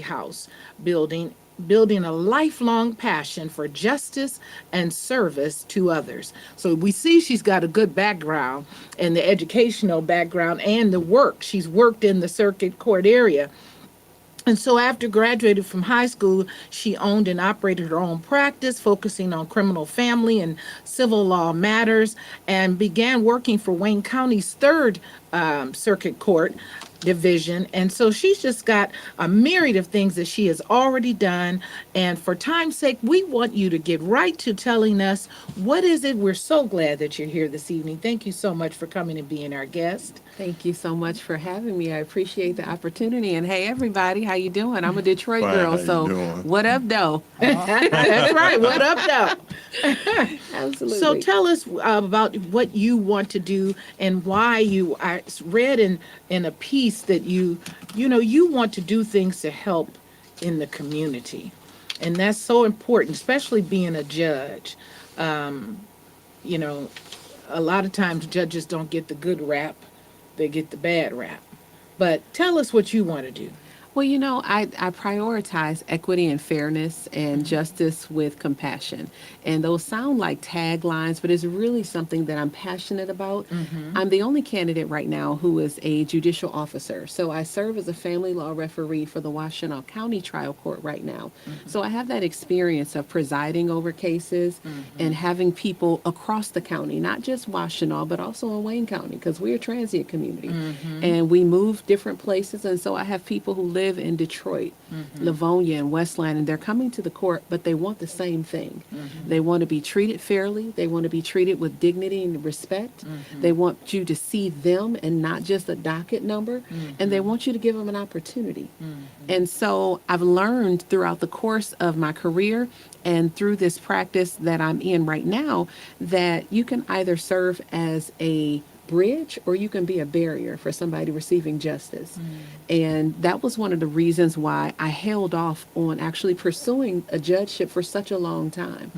house, building building a lifelong passion for justice and service to others. So we see she's got a good background and the educational background and the work. She's worked in the circuit court area. And so after graduating from high school, she owned and operated her own practice, focusing on criminal family and civil law matters, and began working for Wayne County's third circuit court division. And so she's just got a myriad of things that she has already done. And for time's sake, we want you to get right to telling us what is it. We're so glad that you're here this evening. Thank you so much for coming and being our guest. Thank you so much for having me. I appreciate the opportunity. And hey, everybody, how you doing? I'm a Detroit Fine, girl, how you so doing? what up, though? That's right. What up, though? Absolutely. So tell us about what you want to do and why you. I read in a piece that you want to do things to help in the community, and that's so important, especially being a judge. You know, a lot of times judges don't get the good rap; they get the bad rap. But tell us what you want to do. Well, I prioritize equity and fairness and justice with compassion. And those sound like taglines, but it's really something that I'm passionate about. I'm the only candidate right now who is a judicial officer. So I serve as a family law referee for the Washtenaw County Trial Court right now. So I have that experience of presiding over cases and having people across the county, not just Washtenaw, but also in Wayne County, because we're a transient community. And we move different places. And so I have people who live in Detroit, Livonia, and Westland, and they're coming to the court, but they want the same thing. They want to be treated fairly. They want to be treated with dignity and respect. They want you to see them and not just a docket number, and they want you to give them an opportunity. And so I've learned throughout the course of my career and through this practice that I'm in right now that you can either serve as a bridge or you can be a barrier for somebody receiving justice. And that was one of the reasons why I held off on actually pursuing a judgeship for such a long time,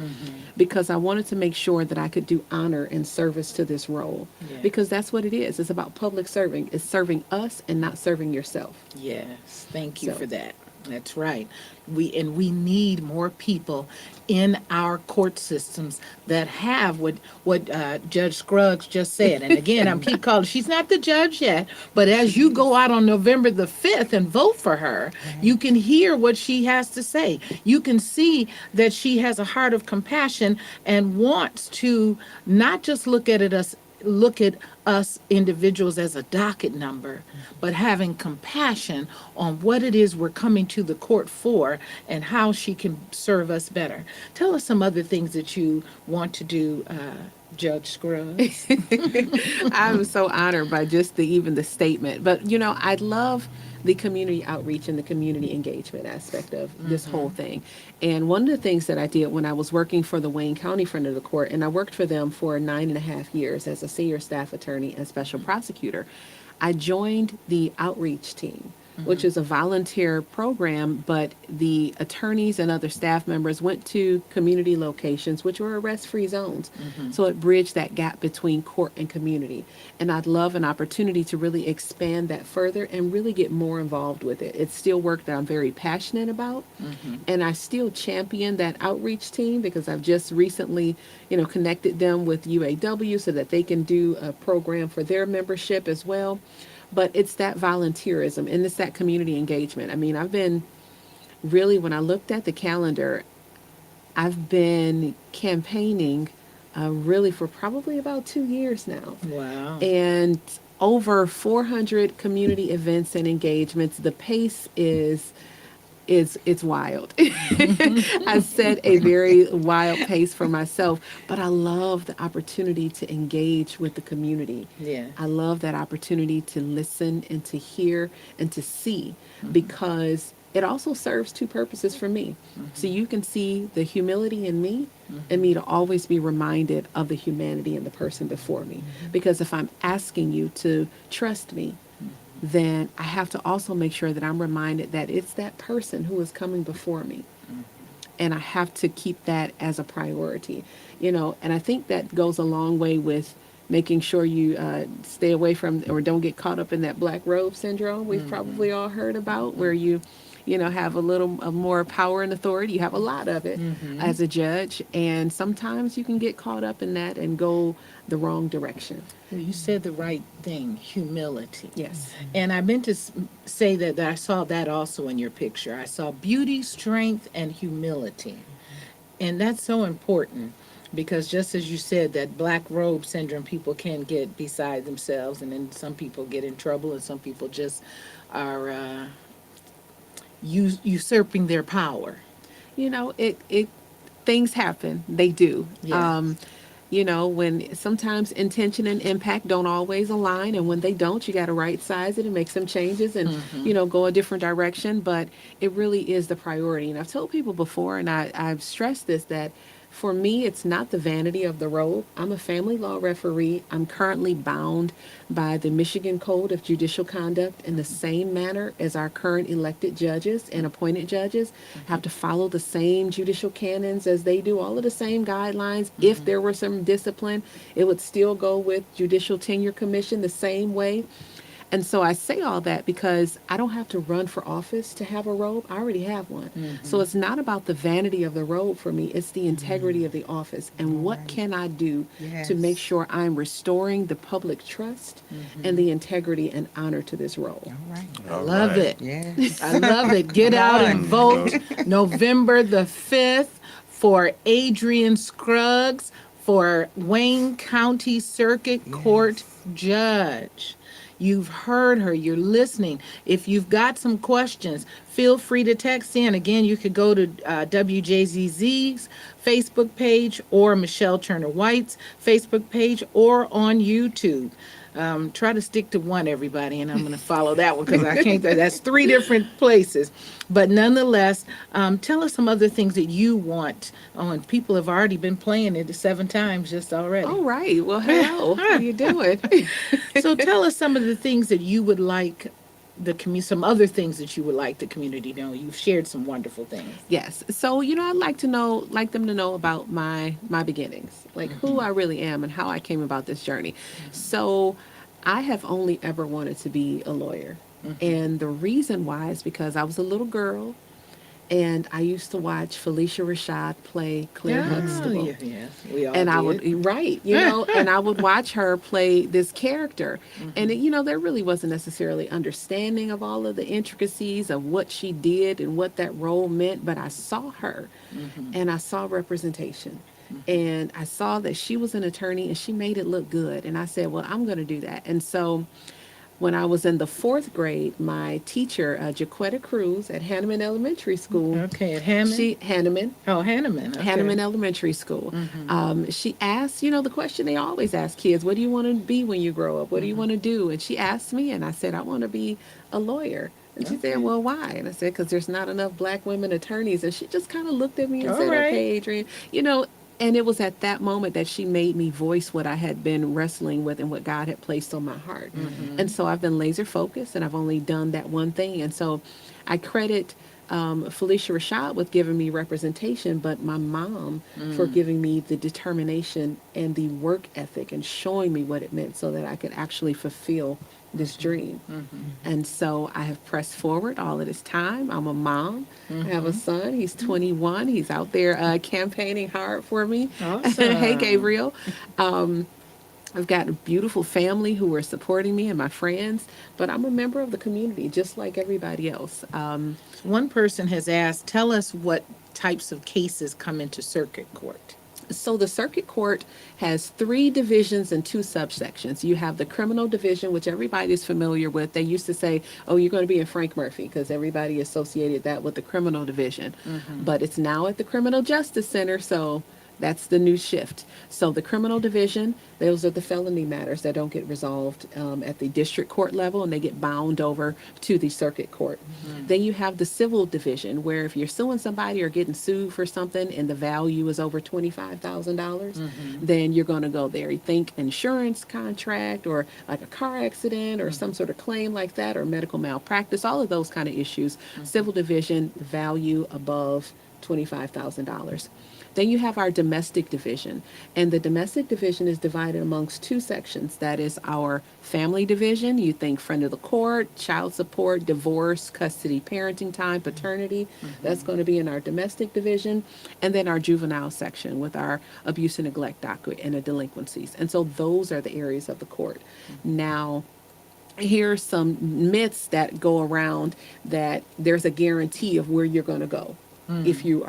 because I wanted to make sure that I could do honor and service to this role, Yeah. because that's what it is. It's about public serving. It's serving us and not serving yourself. Yes, thank you So- for that. That's right. We need more people in our court systems that have what Judge Scruggs just said. And again, I'm keep calling. She's not the judge yet, but as you go out on November the 5th and vote for her, you can hear what she has to say. You can see that she has a heart of compassion and wants to not just look at us individuals as a docket number, but having compassion on what it is we're coming to the court for and how she can serve us better. Tell us some other things that you want to do, Judge Scruggs. I'm so honored by just even the statement. But I love the community outreach and the community engagement aspect of this whole thing. And one of the things that I did when I was working for the Wayne County front of the court, and I worked for them for 9.5 years as a senior staff attorney and special prosecutor, I joined the outreach team, which is a volunteer program, but the attorneys and other staff members went to community locations, which were arrest-free zones. So it bridged that gap between court and community. And I'd love an opportunity to really expand that further and really get more involved with it. It's still work that I'm very passionate about. And I still champion that outreach team because I've just recently, connected them with UAW so that they can do a program for their membership as well. But it's that volunteerism and it's that community engagement. I mean, I've been really, when I looked at the calendar, I've been campaigning really for probably about 2 years now. Wow. And over 400 community events and engagements. The pace is it's wild. I set a very wild pace for myself, but I love the opportunity to engage with the community. Yeah. I love that opportunity to listen and to hear and to see, because it also serves two purposes for me. So you can see the humility in me and me to always be reminded of the humanity in the person before me. Because if I'm asking you to trust me, then I have to also make sure that I'm reminded that it's that person who is coming before me. And I have to keep that as a priority, and I think that goes a long way with making sure you stay away from or don't get caught up in that black robe syndrome we've probably all heard about, where you have a little more power and authority. You have a lot of it as a judge, and sometimes you can get caught up in that and go the wrong direction. Well, you said the right thing, humility. Yes. And I meant to say that I saw that also in your picture. I saw beauty, strength, and humility. And that's so important because just as you said, that black robe syndrome, people can get beside themselves, and then some people get in trouble, and some people just are usurping their power. It things happen. They do. Yes. When sometimes intention and impact don't always align, and when they don't, you got to right size it and make some changes and, go a different direction. But it really is the priority. And I've told people before, and I've stressed this, that for me, it's not the vanity of the robe. I'm a family law referee. I'm currently bound by the Michigan Code of Judicial Conduct in the same manner as our current elected judges and appointed judges. Have to follow the same judicial canons as they do, all of the same guidelines. If there were some discipline, it would still go with Judicial Tenure Commission the same way. And so I say all that because I don't have to run for office to have a robe. I already have one. So it's not about the vanity of the robe for me. It's the integrity of the office. And what can I do to make sure I'm restoring the public trust and the integrity and honor to this role? All right. I love it. Yes. I love it. Get out and vote November the 5th for Adrian Scruggs for Wayne County Circuit Court Judge. You've heard her. You're listening. If you've got some questions, feel free to text in. Again, you could go to WJZZ's Facebook page or Michelle Turner White's Facebook page or on YouTube. Try to stick to one, everybody, and I'm going to follow that one because I can't. That's 3 different places. But nonetheless, tell us some other things that you want. Oh, and people have already been playing it 7 times just already. All right. Well, hello. How you doing? So tell us some of the things that you would like some other things that you would like the community to know. You've shared some wonderful things. Yes. So, I'd like them to know about my beginnings, like who I really am and how I came about this journey. So I have only ever wanted to be a lawyer. And the reason why is because I was a little girl and I used to watch Felicia Rashad play Claire Huxtable. Yes, we all And did. I would, and I would watch her play this character. And, there really wasn't necessarily understanding of all of the intricacies of what she did and what that role meant. But I saw her and I saw representation. And I saw that she was an attorney and she made it look good. And I said, well, I'm going to do that. And so when I was in the 4th grade, my teacher, Jaquetta Cruz at Hanneman Elementary School. Okay, at Hammond? Hanneman. Oh, Hanneman. Okay. Hanneman Elementary School. She asked, the question they always ask kids, what do you want to be when you grow up? What do you want to do? And she asked me, and I said, I want to be a lawyer. And she said, well, why? And I said, because there's not enough black women attorneys. And she just kind of looked at me and said, right. okay, Adrian, and it was at that moment that she made me voice what I had been wrestling with and what God had placed on my heart. And so I've been laser focused and I've only done that one thing. And so I credit Felicia Rashad with giving me representation, but my mom for giving me the determination and the work ethic and showing me what it meant so that I could actually fulfill this dream. And so I have pressed forward all of this time. I'm a mom. I have a son. He's 21. He's out there campaigning hard for me. Awesome. Hey, Gabriel. I've got a beautiful family who are supporting me and my friends, but I'm a member of the community just like everybody else. One person has asked, tell us what types of cases come into circuit court. So the circuit court has 3 divisions and 2 subsections. You have the criminal division, which everybody's familiar with. They used to say, oh, you're going to be in Frank Murphy because everybody associated that with the criminal division. But it's now at the Criminal Justice Center, so that's the new shift. So the criminal division, those are the felony matters that don't get resolved at the district court level, and they get bound over to the circuit court. Then you have the civil division, where if you're suing somebody or getting sued for something and the value is over $25,000, then you're going to go there. You think insurance contract or like a car accident or some sort of claim like that or medical malpractice, all of those kind of issues. Civil division, value above $25,000. Then you have our domestic division. And the domestic division is divided amongst two sections. That is our family division. You think friend of the court, child support, divorce, custody, parenting time, paternity. That's going to be in our domestic division. And then our juvenile section with our abuse and neglect docket and the delinquencies. And so those are the areas of the court. Now, here's some myths that go around that there's a guarantee of where you're going to go if you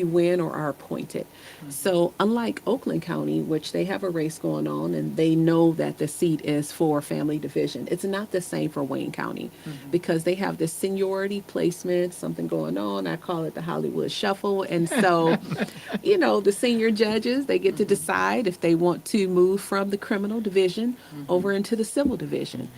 win or are appointed. So unlike Oakland County, which they have a race going on and they know that the seat is for family division, it's not the same for Wayne County because they have this seniority placement, something going on. I call it the Hollywood Shuffle. And so, the senior judges, they get to decide if they want to move from the criminal division over into the civil division.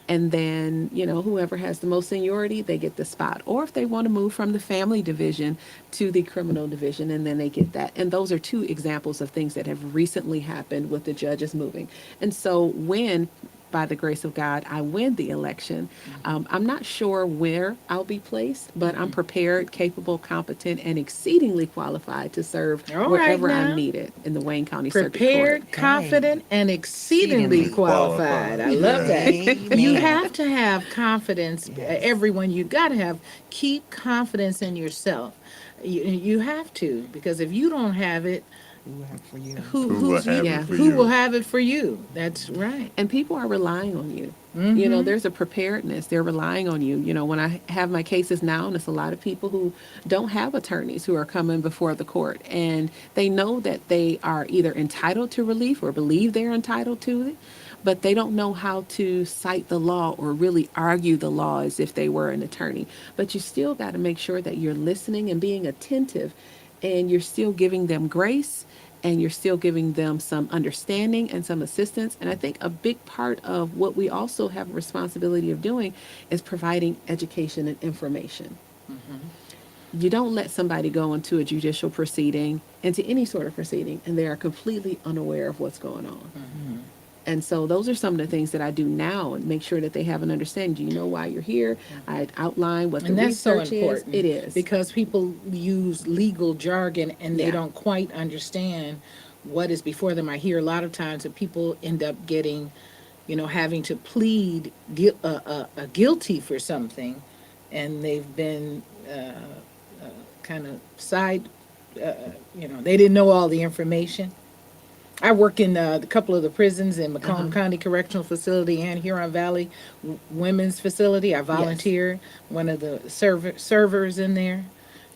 And then, whoever has the most seniority, they get the spot. Or if they want to move from the family division to the criminal division, and then they get that. And those are two examples of things that have recently happened with the judges moving. And so when, by the grace of God, I win the election, I'm not sure where I'll be placed, but I'm prepared, capable, competent, and exceedingly qualified to serve wherever I'm needed in the Wayne County Circuit Court. Prepared, confident, and exceedingly qualified. I love that. You have to have confidence. Everyone, you got to keep confidence in yourself. You have to, because if you don't have it, who will have it for you? That's right. And people are relying on you. There's a preparedness. They're relying on you. When I have my cases now, and it's a lot of people who don't have attorneys who are coming before the court, and they know that they are either entitled to relief or believe they're entitled to it, but they don't know how to cite the law or really argue the law as if they were an attorney. But you still got to make sure that you're listening and being attentive, and you're still giving them grace, and you're still giving them some understanding and some assistance. And I think a big part of what we also have a responsibility of doing is providing education and information. You don't let somebody go into a judicial proceeding, into any sort of proceeding, and they are completely unaware of what's going on. And so those are some of the things that I do now and make sure that they have an understanding. Do you know why you're here? I outline what the research is. It is. Because people use legal jargon and they don't quite understand what is before them. I hear a lot of times that people end up getting, having to plead guilty for something, and they've been kind of they didn't know all the information. I work in a couple of the prisons in Macomb County Correctional Facility and Huron Valley Women's Facility. I volunteer, one of the servers in there.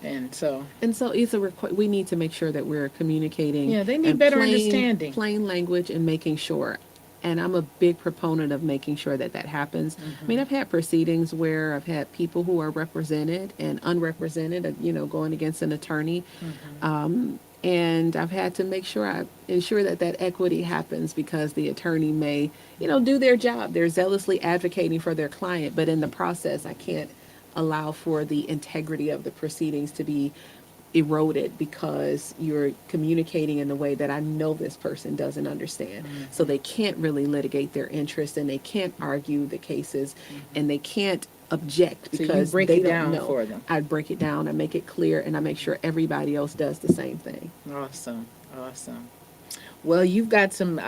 And so it's we need to make sure that we're communicating. Yeah, they need better understanding. Plain language and making sure. And I'm a big proponent of making sure that happens. I mean, I've had proceedings where I've had people who are represented and unrepresented, going against an attorney. And I've had to make sure I ensure that equity happens, because the attorney may, do their job. They're zealously advocating for their client, but in the process, I can't allow for the integrity of the proceedings to be eroded because you're communicating in a way that I know this person doesn't understand. So they can't really litigate their interests, and they can't argue the cases, and they can't object because they don't know. For them. I break it down, I make it clear, and I make sure everybody else does the same thing. Awesome. Well, you've got some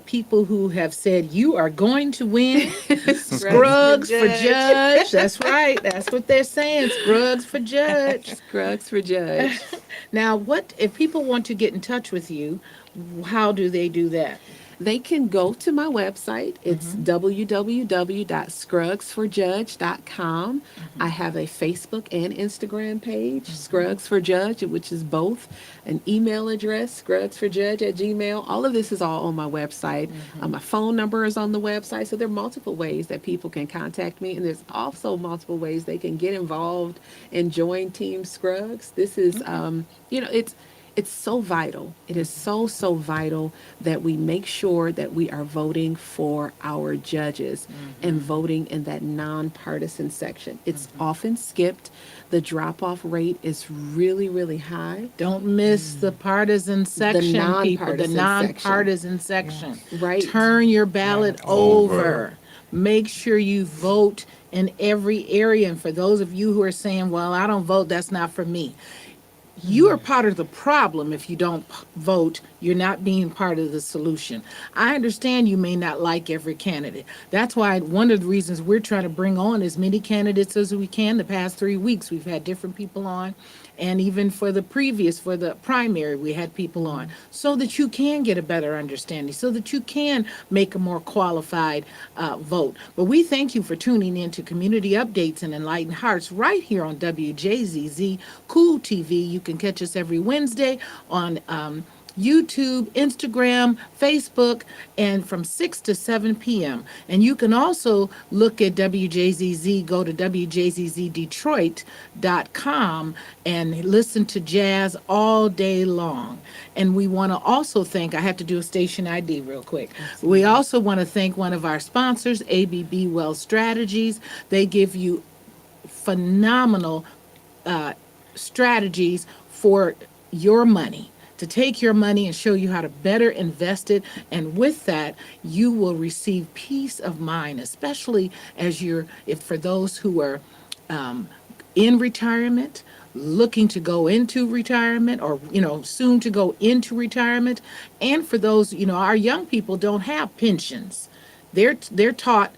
people who have said you are going to win. Scruggs for judge. That's right. That's what they're saying. Scruggs for judge. Scruggs for judge. Now, what if people want to get in touch with you? How do they do that? They can go to my website. It's www.scruggsforjudge.com. I have a Facebook and Instagram page, Scruggs for Judge, which is both. An email address, scruggsforjudge@gmail. All of this is all on my website. My phone number is on the website. So there are multiple ways that people can contact me. And there's also multiple ways they can get involved and join Team Scruggs. This is, it's so vital. It is so vital that we make sure that we are voting for our judges and voting in that nonpartisan section. It's often skipped. The drop-off rate is really, really high. Don't miss the partisan section, people. The nonpartisan section. Right. Turn your ballot over. Make sure you vote in every area. And for those of you who are saying, well, I don't vote, that's not for me. You are part of the problem if you don't vote. You're not being part of the solution. I understand you may not like every candidate. That's why one of the reasons we're trying to bring on as many candidates as we can. The past 3 weeks, we've had different people on. And even for the primary, we had people on so that you can get a better understanding, so that you can make a more qualified vote. But we thank you for tuning in to Community Updates and Enlightened Hearts right here on WJZZ Cool TV. You can catch us every Wednesday on YouTube, Instagram, Facebook, and from 6 to 7 p.m. And you can also look at WJZZ, go to WJZZDetroit.com and listen to jazz all day long. And we want to also thank, I have to do a station ID real quick. We also want to thank one of our sponsors, ABB Wealth Strategies. They give you phenomenal strategies for your money, to take your money and show you how to better invest it. And with that, you will receive peace of mind, especially if for those who are in retirement, looking to go into retirement, or soon to go into retirement. And for those, our young people don't have pensions. They're taught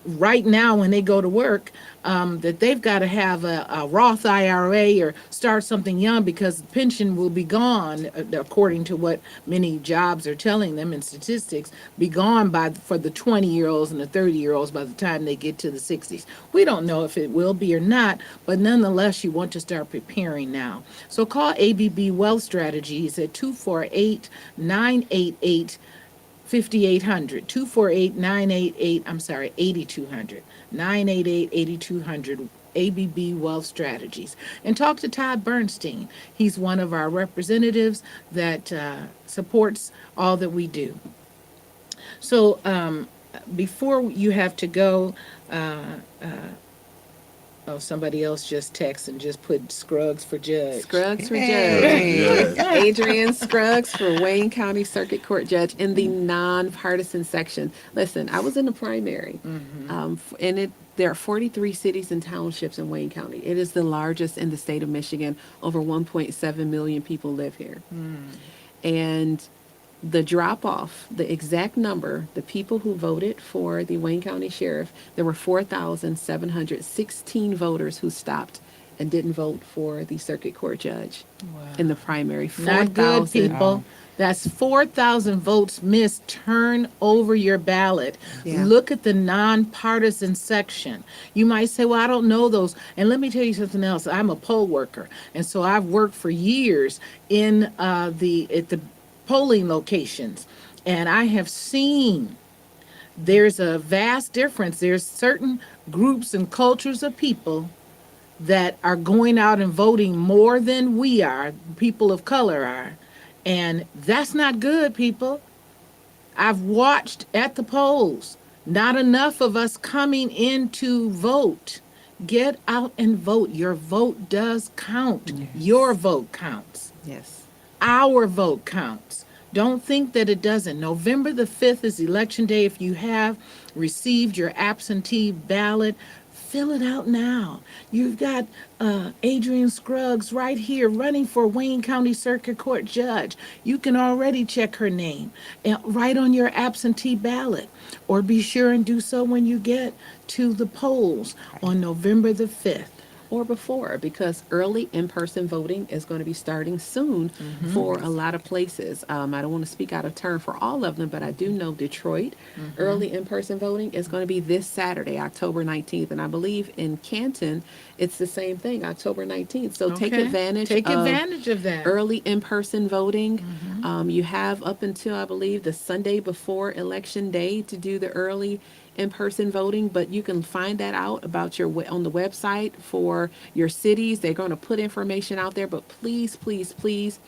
right now when they go to work that they've got to have a Roth IRA or start something young, because pension will be gone, according to what many jobs are telling them, and statistics, be gone for the 20-year-olds and the 30-year-olds by the time they get to the 60s. We don't know if it will be or not, but nonetheless, you want to start preparing now. So call ABB Wealth Strategies at 248-988 5800, 8200, 988-8200, ABB Wealth Strategies. And talk to Todd Bernstein. He's one of our representatives that supports all that we do. So before you have to go, somebody else just texted and just put Scruggs for judge. Scruggs for judge. Yes. Adrian Scruggs for Wayne County Circuit Court Judge in the nonpartisan section. Listen, I was in the primary, and there are 43 cities and townships in Wayne County. It is the largest in the state of Michigan. Over 1.7 million people live here. And the drop-off, the exact number, the people who voted for the Wayne County Sheriff, there were 4,716 voters who stopped and didn't vote for the Circuit Court Judge in the primary. Not good, people. That's 4,000 votes missed. Turn over your ballot. Yeah. Look at the nonpartisan section. You might say, well, I don't know those. And let me tell you something else. I'm a poll worker. And so I've worked for years at the polling locations. And I have seen there's a vast difference. There's certain groups and cultures of people that are going out and voting more than we are, people of color are. And that's not good, people. I've watched at the polls, not enough of us coming in to vote. Get out and vote. Your vote does count. Yes. Your vote counts. Yes. Our vote counts. Don't think that it doesn't. November the 5th is Election Day. If you have received your absentee ballot, fill it out now. You've got Adrian Scruggs right here running for Wayne County Circuit Court Judge. You can already check her name and write on your absentee ballot, or be sure and do so when you get to the polls on November the 5th. Or before, because early in-person voting is going to be starting soon for a lot of places. I don't want to speak out of turn for all of them, but I do know Detroit, early in-person voting is going to be this Saturday, October 19th. And I believe in Canton, it's the same thing, October 19th. So take advantage of that. Early in-person voting. You have up until, I believe, the Sunday before Election Day to do the early in-person voting, but you can find that out on the website for your cities. They're going to put information out there, but please, please, please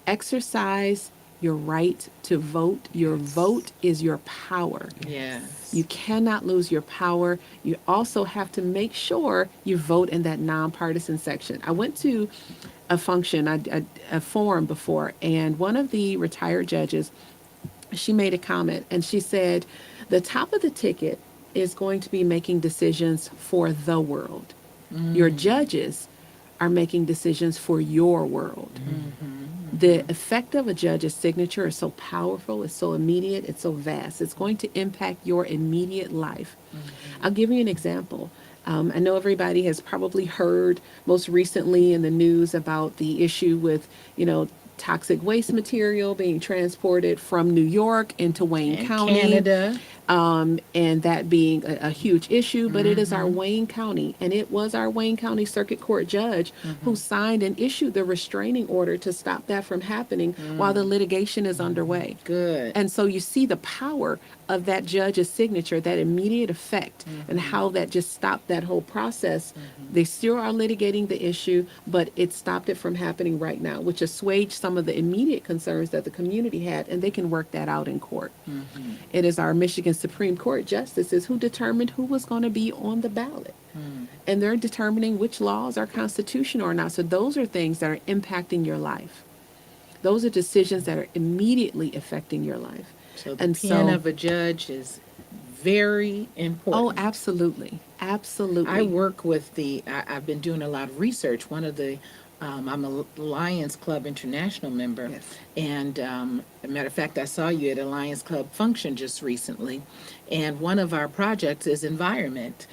exercise your right to vote. Your vote is your power. Yes. You cannot lose your power. You also have to make sure you vote in that nonpartisan section. I went to a function, a forum before, and one of the retired judges, she made a comment, and she said, the top of the ticket is going to be making decisions for the world. Your judges are making decisions for your world. The effect of a judge's signature is so powerful, it's so immediate, it's so vast. It's going to impact your immediate life. I'll give you an example. I know everybody has probably heard most recently in the news about the issue with, toxic waste material being transported from New York into Wayne And County. Canada. And that being a huge issue, but it is our Wayne County, and it was our Wayne County Circuit Court judge who signed and issued the restraining order to stop that from happening while the litigation is underway. Good. And so you see the power of that judge's signature, that immediate effect, and how that just stopped that whole process. They still are litigating the issue, but it stopped it from happening right now, which assuaged some of the immediate concerns that the community had, and they can work that out in court. It is our Michigan Supreme Court justices who determined who was going to be on the ballot. And they're determining which laws are constitutional or not. So those are things that are impacting your life. Those are decisions that are immediately affecting your life. So the pen of a judge is very important. Oh, absolutely. Absolutely. I work with I've been doing a lot of research. One of the, I'm a Lions Club International member. Yes. And as a matter of fact, I saw you at a Lions Club function just recently. And one of our projects is environment.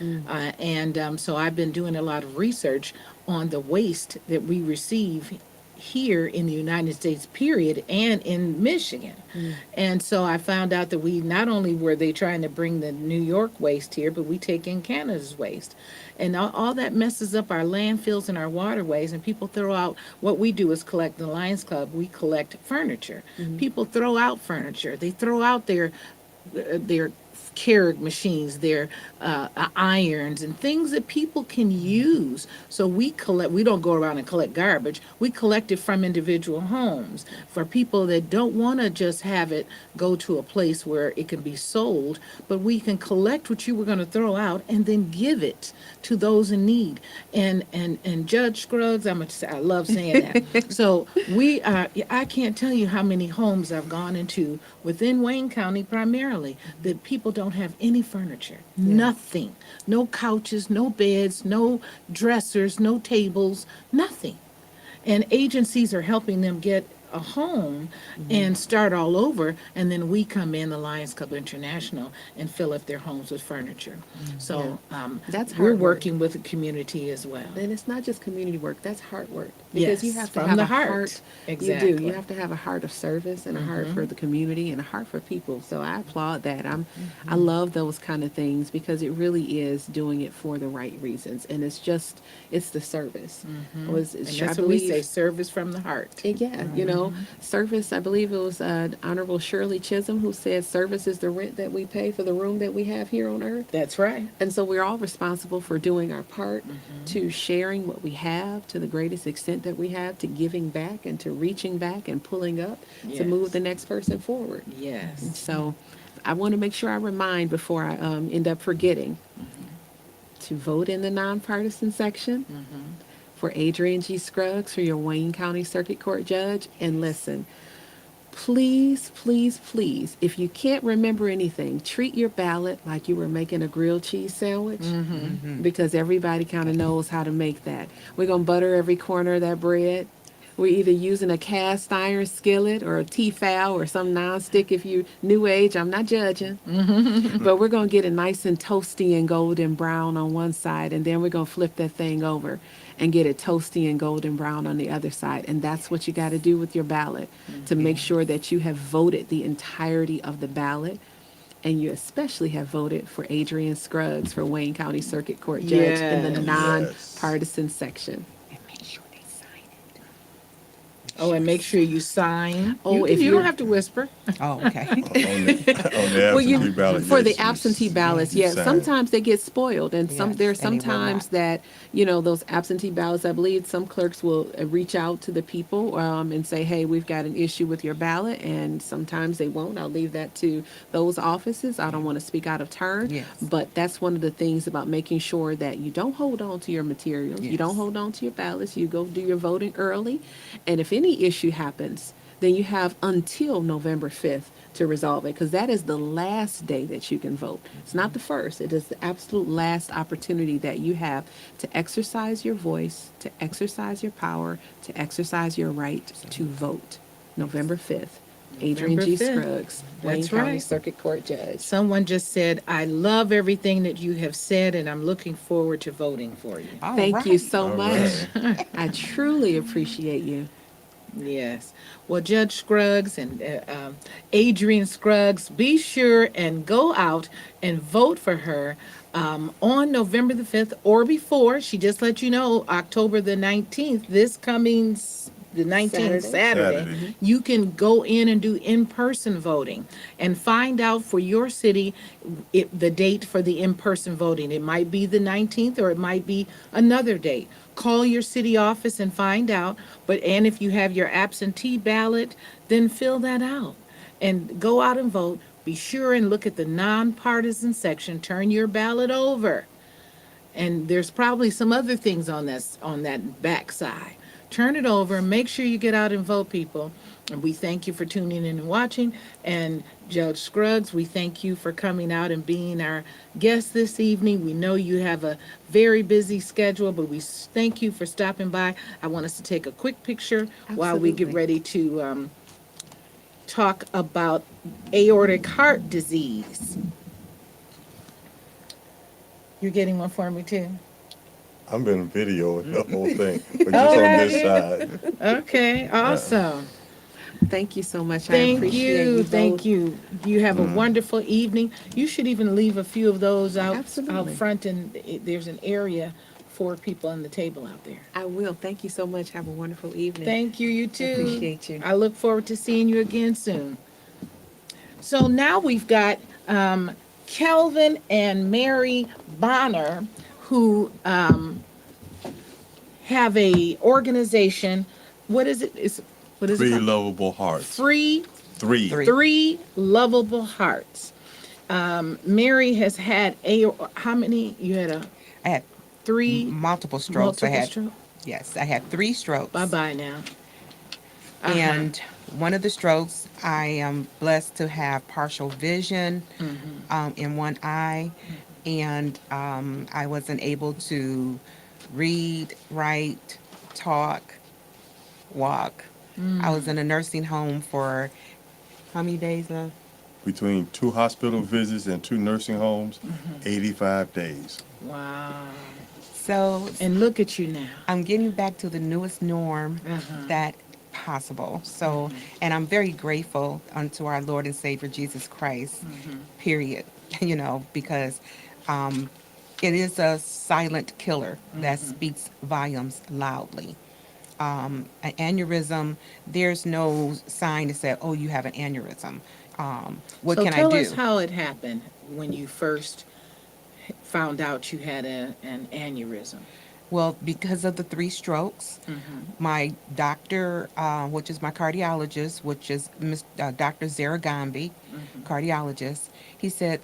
So I've been doing a lot of research on the waste that we receive here in the United States, period, and in Michigan. And so I found out that we not only were they trying to bring the New York waste here, but we take in Canada's waste. And all that messes up our landfills and our waterways, and people throw out, what we do is collect, the Lions Club, we collect furniture. People throw out furniture. They throw out their Keurig machines, their irons, and things that people can use. So we collect. We don't go around and collect garbage. We collect it from individual homes for people that don't want to just have it go to a place where it can be sold. But we can collect what you were going to throw out and then give it to those in need. And Judge Scruggs, I love saying that. So I can't tell you how many homes I've gone into within Wayne County primarily that people don't have any furniture, nothing, no couches, no beds, no dressers, no tables, nothing. And agencies are helping them get a home and start all over, and then we come in, the Lions Club International, and fill up their homes with furniture. So That's we're hard work. working with the community as well. And it's not just community work, that's hard work. Because you Yes, have to from have the a heart. heart. Exactly. You do. You have to have a heart of service and a heart for the community and a heart for people. So I applaud that. I love those kind of things because it really is doing it for the right reasons. And it's the service. And that's what we say, service from the heart. Service, I believe it was Honorable Shirley Chisholm who said service is the rent that we pay for the room that we have here on earth. That's right. And so we're all responsible for doing our part to sharing what we have to the greatest extent that we have, to giving back and to reaching back and pulling up to move Yes. the next person forward. Yes. So I want to make sure I remind before I end up forgetting to vote in the nonpartisan section for Adrian G. Scruggs for your Wayne County Circuit Court judge. And listen, please, please, please, if you can't remember anything, treat your ballot like you were making a grilled cheese sandwich because everybody kind of knows how to make that. We're going to butter every corner of that bread. We're either using a cast iron skillet or a Tefal or some nonstick if you new age. I'm not judging. But we're going to get it nice and toasty and golden brown on one side, and then we're going to flip that thing over and get it toasty and golden brown on the other side. And that's what you got to do with your ballot to make sure that you have voted the entirety of the ballot. And you especially have voted for Adrian Scruggs for Wayne County Circuit Court judge in the Yes. nonpartisan section. And make sure they sign it. Oh, and make sure you sign. Oh, if you you're- don't have to whisper. Oh, okay. On the Well, absentee ballot. for the yes, you absentee ballots, you yes, sign. sometimes they get spoiled, and Yes, there's and they will sometimes not. that those absentee ballots. I believe some clerks will reach out to the people and say, "Hey, we've got an issue with your ballot," and sometimes they won't. I'll leave that to those offices. I don't want to speak out of turn, Yes. but that's one of the things about making sure that you don't hold on to your materials. You don't Yes. hold on to your ballots. You go do your voting early, and if any issue happens, then you have until November 5th to resolve it, because that is the last day that you can vote. It's not the first. It is the absolute last opportunity that you have to exercise your voice, to exercise your power, to exercise your right to vote. November 5th. Adrian November G. 5th. Scruggs, Wayne That's County right. Circuit Court Judge. Someone just said, I love everything that you have said, and I'm looking forward to voting for you. All Thank you right. so All much. right. I truly appreciate you. Yes. Well, Judge Scruggs and Adrian Scruggs, be sure and go out and vote for her on November the 5th or before. She just let you know October the 19th, this coming the 19th, Saturday, Saturday. you can go in and do in-person voting and find out for your city the date for the in-person voting. It might be the 19th or it might be another date. Call your city office and find out. And if you have your absentee ballot, then fill that out and go out and vote. Be sure and look at the nonpartisan section. Turn your ballot over. And there's probably some other things on that back side. Turn it over. Make sure you get out and vote, people. And we thank you for tuning in and watching. And Judge Scruggs, we thank you for coming out and being our guest this evening. We know you have a very busy schedule, but we thank you for stopping by. I want us to take a quick picture while we get Absolutely. ready to talk about aortic heart disease. You're getting one for me too? I'm been videoing the whole thing, but just Oh, on have this you? side. Okay, awesome. Thank you so much. I Thank appreciate you, you thank both. you. You have a wonderful evening. You should even leave a few of those out Absolutely. front, and there's an area for people on the table out there. I will. Thank you so much. Have a wonderful evening. Thank you, you too. Appreciate you. I look forward to seeing you again soon. So now we've got Kelvin and Mary Bonner, who have a organization. What is it? What is it Three called? lovable hearts. Three Three. Three Lovable Hearts. Mary has had how many? You had I had three multiple strokes. I had stroke. yes, I had 3 strokes. Bye bye now. Uh-huh. And one of the strokes, I am blessed to have partial vision in one eye, and I wasn't able to read, write, talk, walk. I was in a nursing home for how many days now? Between 2 hospital visits and 2 nursing homes, 85 days. Wow. So And look at you now. I'm getting back to the newest norm that possible. So, and I'm very grateful unto our Lord and Savior Jesus Christ, period, because it is a silent killer that speaks volumes loudly. An aneurysm, there's no sign to say, oh, you have an aneurysm. What So can I tell do? us how it happened when you first found out you had an aneurysm. Well, because of the 3 strokes, my doctor, which is my cardiologist, which is Dr. Zaragambi, cardiologist, he said,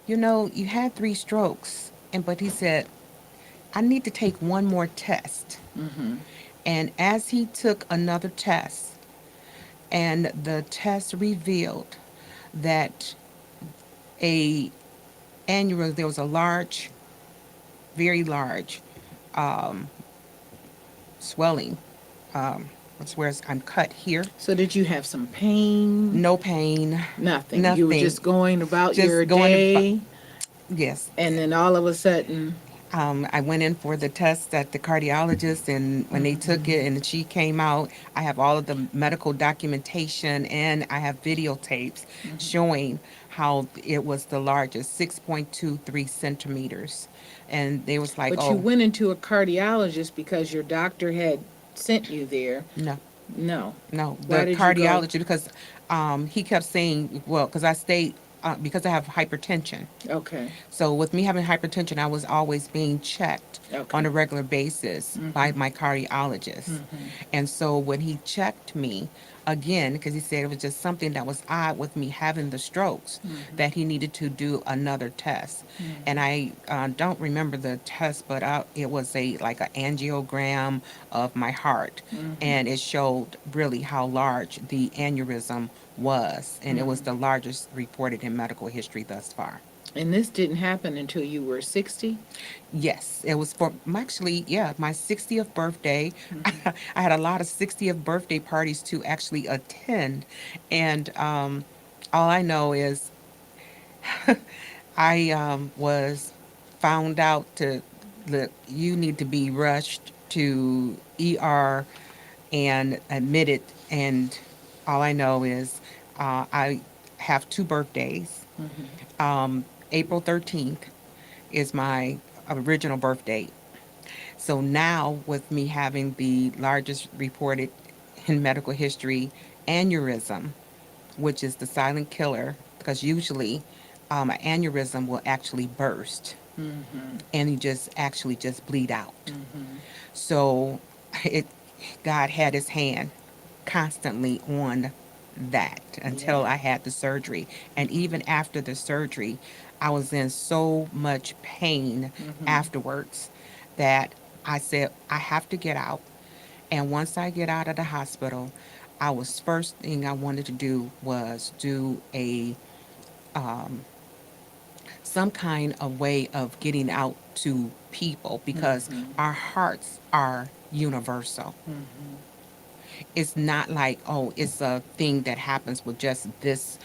you had 3 strokes, but he said, I need to take one more test. And as he took another test, and the test revealed that a aneurysm, there was a large, very large swelling. That's where I'm cut here. So did you have some pain? No pain. Nothing. You were Nothing. just going about Just your going day, Yes. and then all of a sudden, I went in for the test at the cardiologist, and when they took it and she came out, I have all of the medical documentation and I have videotapes showing how it was the largest, 6.23 centimeters. And they was like, but oh, you went into a cardiologist because your doctor had sent you there. no. No. No, Why the did you go? cardiologist, because he kept saying, well, because I stayed, because I have hypertension. Okay. So with me having hypertension, I was always being checked Okay. on a regular basis by my cardiologist. And so when he checked me, again, because he said it was just something that was odd with me having the strokes, that he needed to do another test. And I don't remember the test, but it was like an angiogram of my heart, and it showed really how large the aneurysm was, and it was the largest reported in medical history thus far. And this didn't happen until you were 60? Yes, it was for actually, yeah, my 60th birthday. I had a lot of 60th birthday parties to actually attend. And all I know is I was found out to, look, you need to be rushed to ER and admitted. And all I know is I have two birthdays. April 13th is my original birth date. So now, with me having the largest reported in medical history aneurysm, which is the silent killer, because usually an aneurysm will actually burst and you just actually just bleed out. So it God had his hand constantly on that until I had the surgery. And even after the surgery, I was in so much pain afterwards that I said, I have to get out. And once I get out of the hospital, first thing I wanted to do was do some kind of way of getting out to people, because our hearts are universal. It's not like, oh, it's a thing that happens with just this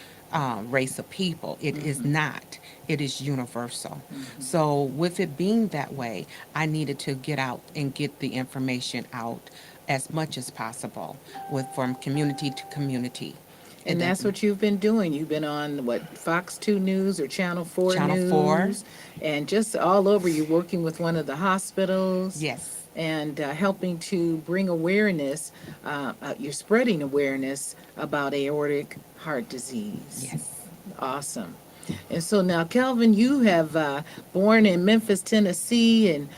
race of people. It is not. It is universal. So with it being that way, I needed to get out and get the information out as much as possible, from community to community. And that's what you've been doing. You've been on, what, Fox 2 News or Channel 4 Channel 4. News? And just all over. You're working with one of the hospitals. Yes. And helping to bring awareness. You're spreading awareness about aortic heart disease. Yes. Awesome. And so now, Kelvin, you have born in Memphis, Tennessee, and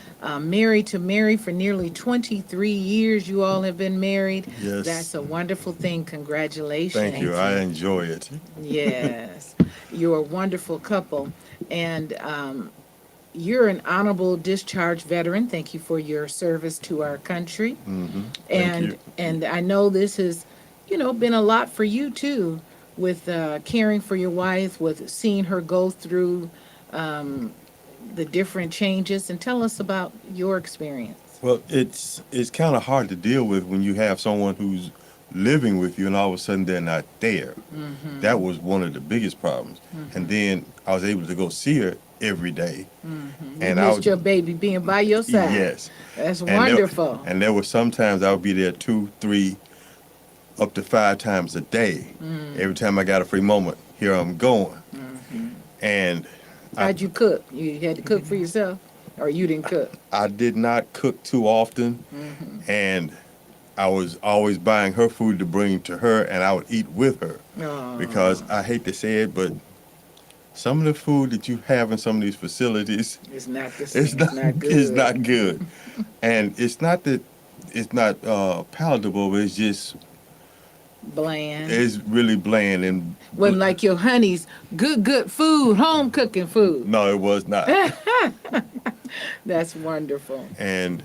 married to Mary for nearly 23 years. You all have been married. Yes. That's a wonderful thing. Congratulations. Thank you. I enjoy it. Yes. You're a wonderful couple. And you're an honorable discharge veteran. Thank you for your service to our country. Thank you. And I know this has, been a lot for you too, with caring for your wife, with seeing her go through the different changes. And tell us about your experience. Well, it's kind of hard to deal with when you have someone who's living with you and all of a sudden they're not there. That was one of the biggest problems. And then I was able to go see her every day. And you missed your baby being by your side. Yes. That's And wonderful. and there were sometimes I would be there 2, 3, up to 5 times a day. Every time I got a free moment, here I'm going. And How'd you cook? You had to cook for yourself, or you didn't cook? I did not cook too often, and I was always buying her food to bring to her, and I would eat with her. Oh. Because I hate to say it, but some of the food that you have in some of these facilities, It's not the same. it's not good. it's not good. And it's not that it's not palatable, but it's just Bland. it's really bland and Wasn't like your honey's good food, home cooking food. no, it was not. That's wonderful. And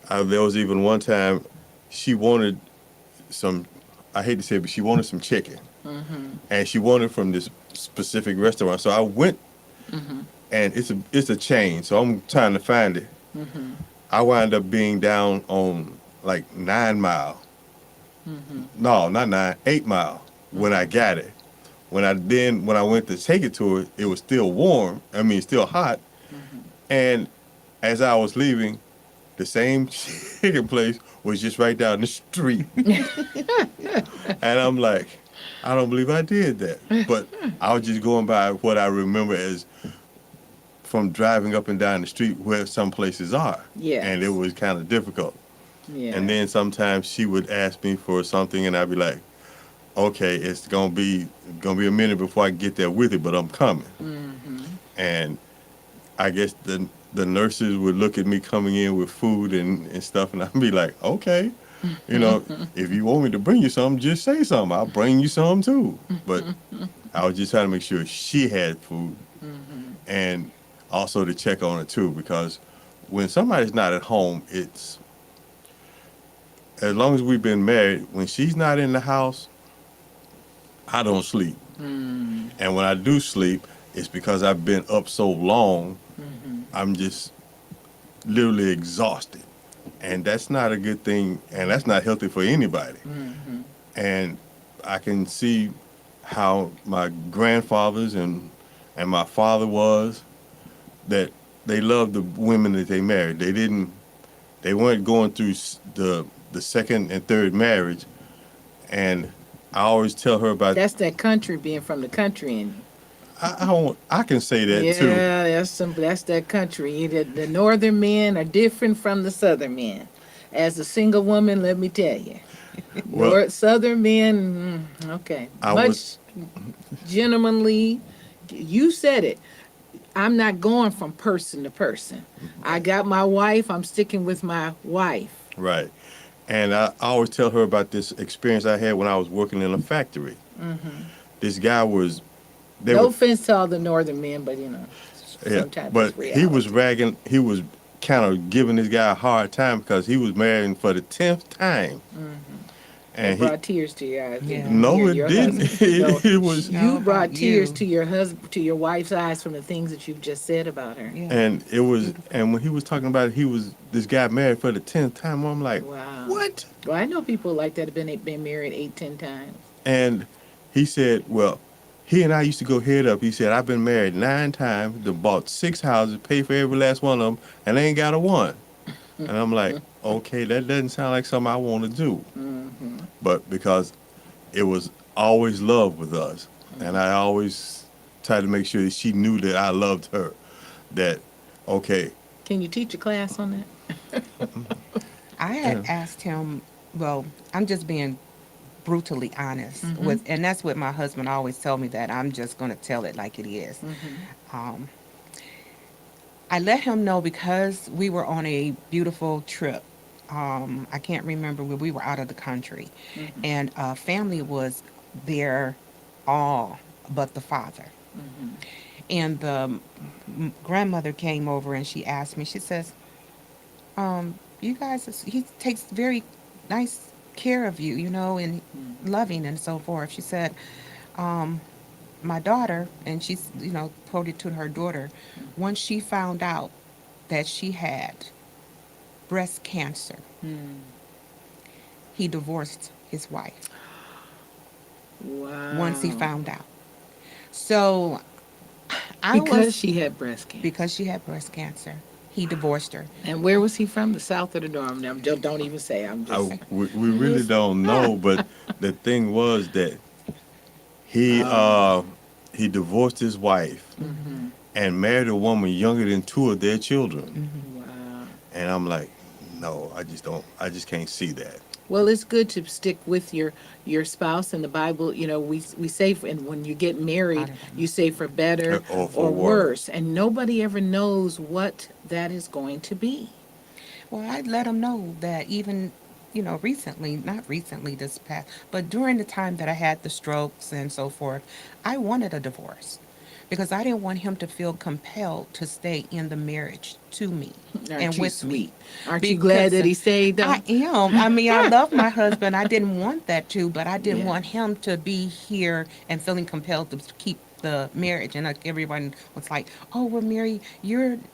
there was even one time she wanted some, I hate to say it, but she wanted some chicken. And she wanted from this specific restaurant. So I went, and it's a chain, so I'm trying to find it. I wound up being down on like 9 Mile. No, not 9, 8 Mile when I got it. When I went to take it to her, it was still warm. I mean, still hot. And as I was leaving, the same chicken place was just right down the street. And I'm like, I don't believe I did that. But I was just going by what I remember as from driving up and down the street where some places are. Yes. And it was kind of difficult. Yeah. And then sometimes she would ask me for something and I'd be like, okay, it's gonna be a minute before I get there with it, but I'm coming. And I guess the nurses would look at me coming in with food and stuff, and I'd be like, okay. You know, if you want me to bring you something, just say something. I'll bring you some too. But I was just trying to make sure she had food, and also to check on her too, because when somebody's not at home, it's as long as we've been married. When she's not in the house, I don't sleep, and when I do sleep, it's because I've been up so long. I'm just literally exhausted, and that's not a good thing, and that's not healthy for anybody. And I can see how my grandfathers and my father was, that they loved the women that they married. They weren't going through the second and third marriage. And I always tell her about That's that country, being from the country, and I can say that too. yeah, that's that country. The northern men are different from the southern men. As a single woman, let me tell you, Well, southern men, okay, I much was- gentlemanly. You said it. I'm not going from person to person. I got my wife. I'm sticking with my wife. Right. And I always tell her about this experience I had when I was working in a factory. This guy was, they No were, offense to all the northern men, but yeah, sometimes but it's reality. he was kind of giving this guy a hard time because he was married for the 10th time. It And he, brought tears to your eyes. Yeah. no, Your- it your didn't. husband. No, It was, No, you about brought tears you. to your husband, to your wife's eyes from the things that you've just said about her. Yeah. and it was, and when he was talking about it, he was, this guy married for the 10th time. I'm like, Wow. what? Well, I know people like that have been married 8, 10 times. And he said, well, he and I used to go head up. He said, I've been married 9 times, done bought 6 houses, paid for every last one of them, and I ain't got a one. And I'm like, okay, that doesn't sound like something I want to do. But because it was always love with us, and I always tried to make sure that she knew that I loved her, that, okay, Can you teach a class on that? I had asked him, well, I'm just being brutally honest with, and that's what my husband always tell me, that I'm just going to tell it like it is. I let him know because we were on a beautiful trip. I can't remember where we were, out of the country, and family was there, all but the father. And the grandmother came over and she asked me, she says, you guys, he takes very nice care of you, you know, and loving and so forth. She said, my daughter, and she's, you know, quoted to her daughter, once she found out that she had breast cancer, he divorced his wife Wow. once he found out. So I Because was, she had breast cancer. because she had breast cancer, he divorced her. And where was he from? The South or the North? Now, don't even say. I'm just. we really don't know. But the thing was that he divorced his wife and married a woman younger than 2 of their children. Wow. And I'm like, no, I just can't see that. Well, it's good to stick with your spouse. In the Bible, you know, we say, and when you get married, you say for better Or for worse, and nobody ever knows what that is going to be. Well, I let him know that even, you know, recently, not recently this past, but during the time that I had the strokes and so forth, I wanted a divorce because I didn't want him to feel compelled to stay in the marriage to me Aren't and you with sweet? me. Aren't you glad that he stayed, though? I am. I mean, I love my husband. I didn't want that too, but I didn't Yeah. want him to be here and feeling compelled to keep the marriage. And like everyone was like, "Oh, well, Mary,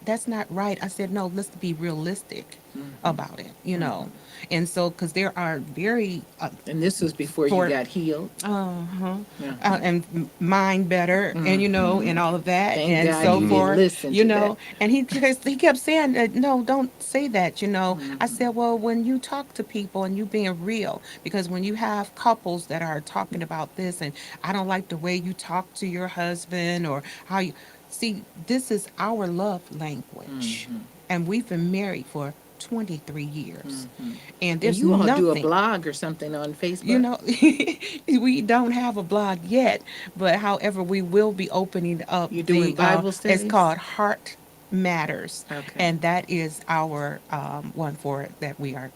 that's not right." I said, "No, let's be realistic about it, you know." And so, because there are very And this was before For- you got healed. uh-huh. Yeah. And mind better, and you know, and all of that, Thank and God so you didn't forth. listen You to know, and he kept saying, "No, don't say that." You know, I said, "Well, when you talk to people and you being real, because when you have couples that are talking about this, and I don't like the way you talk to your husband or how you see, this is our love language, and we've been married for 23 years, and And there's you all nothing." do a blog or something on Facebook. You know, we don't have a blog yet, but however, we will be opening up You doing Bible It's studies? called Heart matters. Okay. And that is our one for it that we are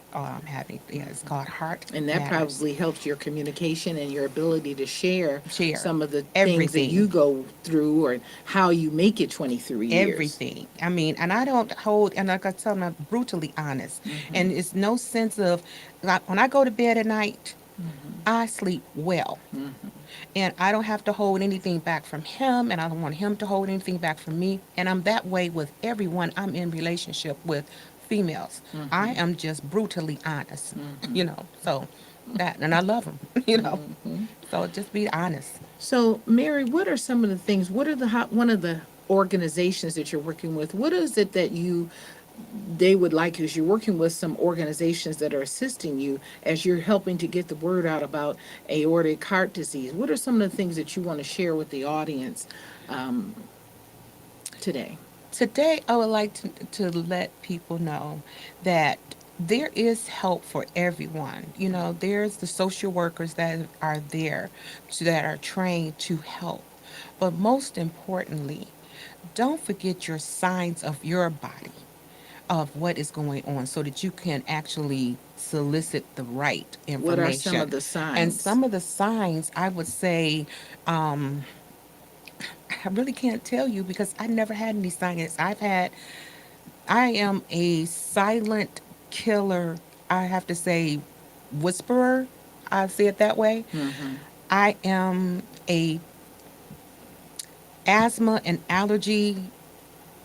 having. Yeah, it's called Heart And that Matters. probably helps your communication and your ability to share Share some of the things that everything. you go through or how you make it 23 years. Everything. I mean, and I don't hold, and like I tell them, I'm brutally honest. And it's no sense of, like, when I go to bed at night, I sleep well. And I don't have to hold anything back from him, and I don't want him to hold anything back from me. And I'm that way with everyone I'm in relationship with, females. I am just brutally honest, So that, and I love them, So just be honest. So, Mary, what are some of the things? What are one of the organizations that you're working with? What is it that they would like? Because you're working with some organizations that are assisting you as you're helping to get the word out about aortic heart disease. What are some of the things that you want to share with the audience today? Today, I would like to let people know that there is help for everyone. There's the social workers that are there, that are trained to help. But most importantly, don't forget your signs of your body, of what is going on, so that you can actually solicit the right What are some of information. the And signs? some of the signs, I would say, I really can't tell you because I never had any signs. I am a silent killer. I have to say, whisperer. I say it that way. I am a asthma and allergy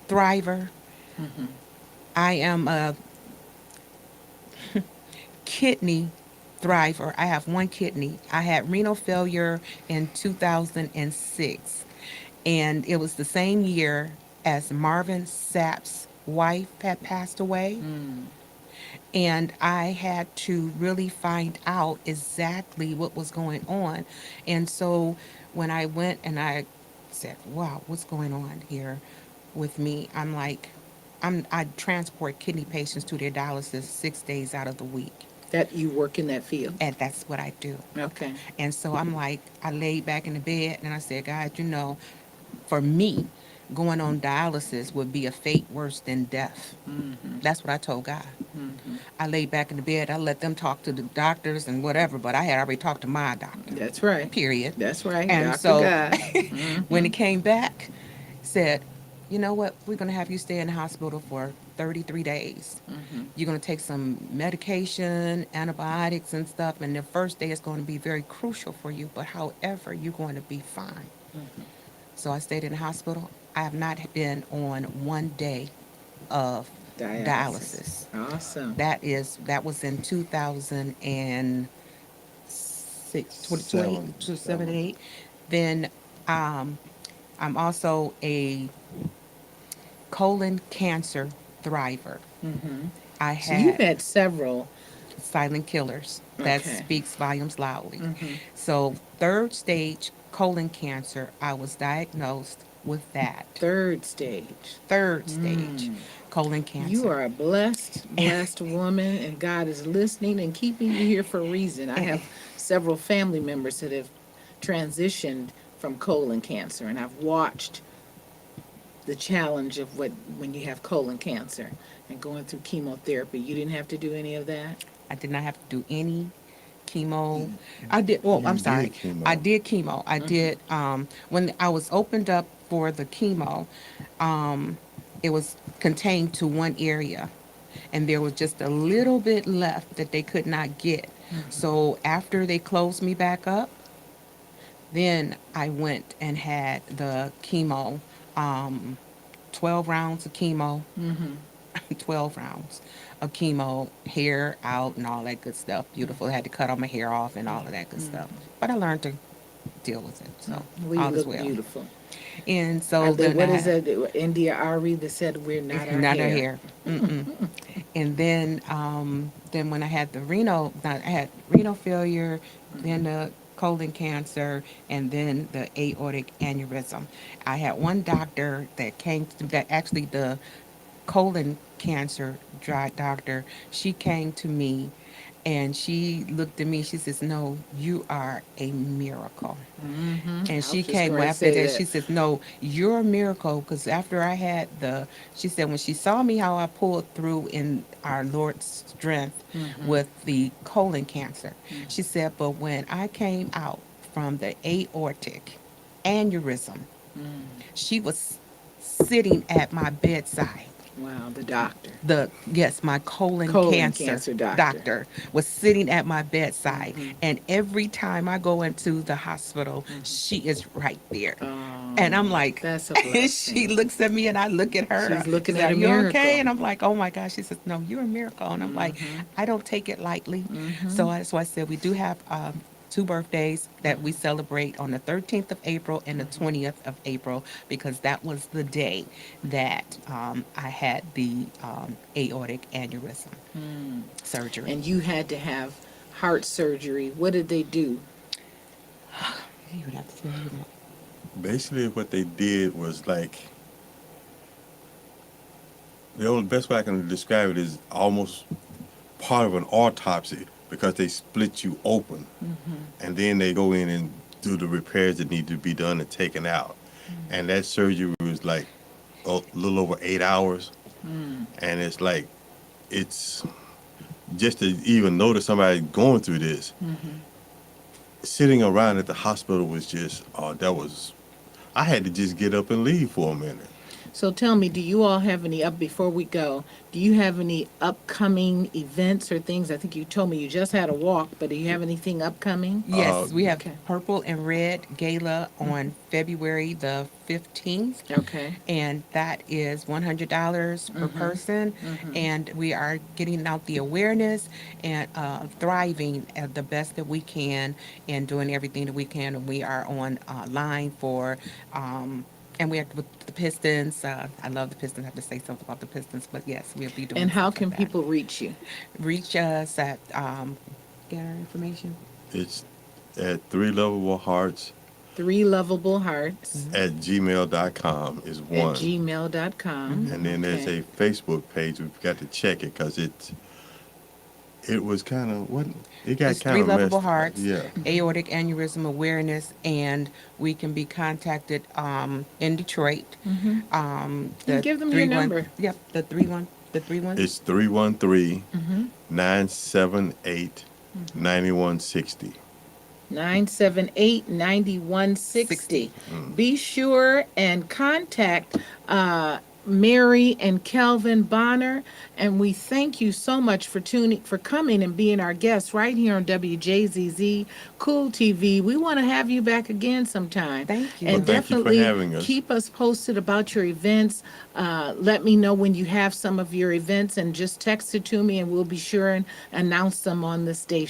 thriver. I am a kidney thriver. I have one kidney. I had renal failure in 2006, and it was the same year as Marvin Sapp's wife had passed away. And I had to really find out exactly what was going on. And so when I went and I said, wow, what's going on here with me? I'm like, I transport kidney patients to their dialysis 6 days out of the week. That you work in that field? And that's what I do. Okay. And so I'm like, I laid back in the bed and I said, God, for me, going on dialysis would be a fate worse than death. That's what I told God. I laid back in the bed. I let them talk to the doctors and whatever, but I had already talked to my doctor. That's right. Period. That's right. And Dr. so God. when it came back, said, you know what? We're going to have you stay in the hospital for 33 days. You're going to take some medication, antibiotics and stuff, and the first day is going to be very crucial for you, but however, you're going to be fine. So I stayed in the hospital. I have not been on one day of dialysis. Awesome. That was in 2006, 2007, 8. Then I'm also a colon cancer thriver. I So you've had had several. silent killers. That Okay. speaks volumes loudly. So third stage colon cancer, I was diagnosed with that. Third stage. Third stage colon cancer. You are a blessed woman, and God is listening and keeping you here for a reason. I have several family members that have transitioned from colon cancer, and I've watched the challenge of when you have colon cancer and going through chemotherapy. You didn't have to do any of that? I did not have to do any chemo. I did. Oh, I'm did sorry. chemo. I did chemo. I did. When I was opened up for the chemo, it was contained to one area, and there was just a little bit left that they could not get. So after they closed me back up, then I went and had the chemo, 12 rounds of chemo. 12 rounds of chemo, hair out and all that good stuff. Beautiful. I had to cut all my hair off and all of that good stuff. But I learned to deal with it. So Well, you all is look well. beautiful. And so then What I is had- it? India Ari that said we're not our not hair. her hair. Mm-mm. And then when I had I had renal failure, then the colon cancer, and then the aortic aneurysm. I had one doctor that actually the colon cancer doctor. She came to me And she looked at me. She says, "No, you are a miracle." Mm-hmm. And I she was just came going to after say that. She that. says, "No, you're a miracle." Because after I had she said, when she saw me how I pulled through in our Lord's strength with the colon cancer, she said, "But when I came out from the aortic aneurysm, she was sitting at my bedside. Wow, the doctor. Yes, my colon Colon cancer cancer doctor. doctor was sitting at my bedside, and every time I go into the hospital, she is right there. And I'm like, That's a she blessing. looks at me and I look at her. She's looking She's at like, a "You okay?" miracle. And I'm like, "Oh my gosh." She says, "No, you're a miracle." And I'm like, I don't take it lightly. So that's why I said we do have two birthdays that we celebrate on the 13th of April and the 20th of April, because that was the day that I had the aortic aneurysm surgery. And you had to have heart surgery. What did they do? You would have to tell me that. Basically, what they did was like the only best way I can describe it is almost part of an autopsy because they split you open, and then they go in and do the repairs that need to be done and taken out. And that surgery was like a little over 8 hours, and it's like it's just to even notice somebody going through this. Sitting around at the hospital was just that was I had to just get up and leave for a minute. So tell me, do you all have any before we go, do you have any upcoming events or things? I think you told me you just had a walk, but do you have anything upcoming? Yes, we have Okay. Purple and Red Gala on February the 15th. Okay. And that is $100 per person. And we are getting out the awareness and thriving at the best that we can and doing everything that we can. And we are on line for, and we have with the Pistons. I love the Pistons. I have to say something about the Pistons, but yes, we'll be doing And how stuff can like that. people reach you? Reach us at, get our information. It's at Three Lovable Hearts Three Lovable Hearts at gmail.com is at one. gmail.com. And then there's a Facebook page. We've got to check it because it was kind of what it got It's kind Three of Lovable messed. Hearts, Yeah. aortic aneurysm awareness, and we can be contacted in Detroit. And give them your number. Yep, the 3-1. It's 313-978-9160. 978-9160. Be sure and contact Mary and Kelvin Bonner, and we thank you so much for coming and being our guests right here on WJZZ Cool TV. We want to have you back again sometime. Thank you. And Well, thank you for definitely having us. keep us posted about your events. Let me know when you have some of your events and just text it to me, and we'll be sure and announce them on the station.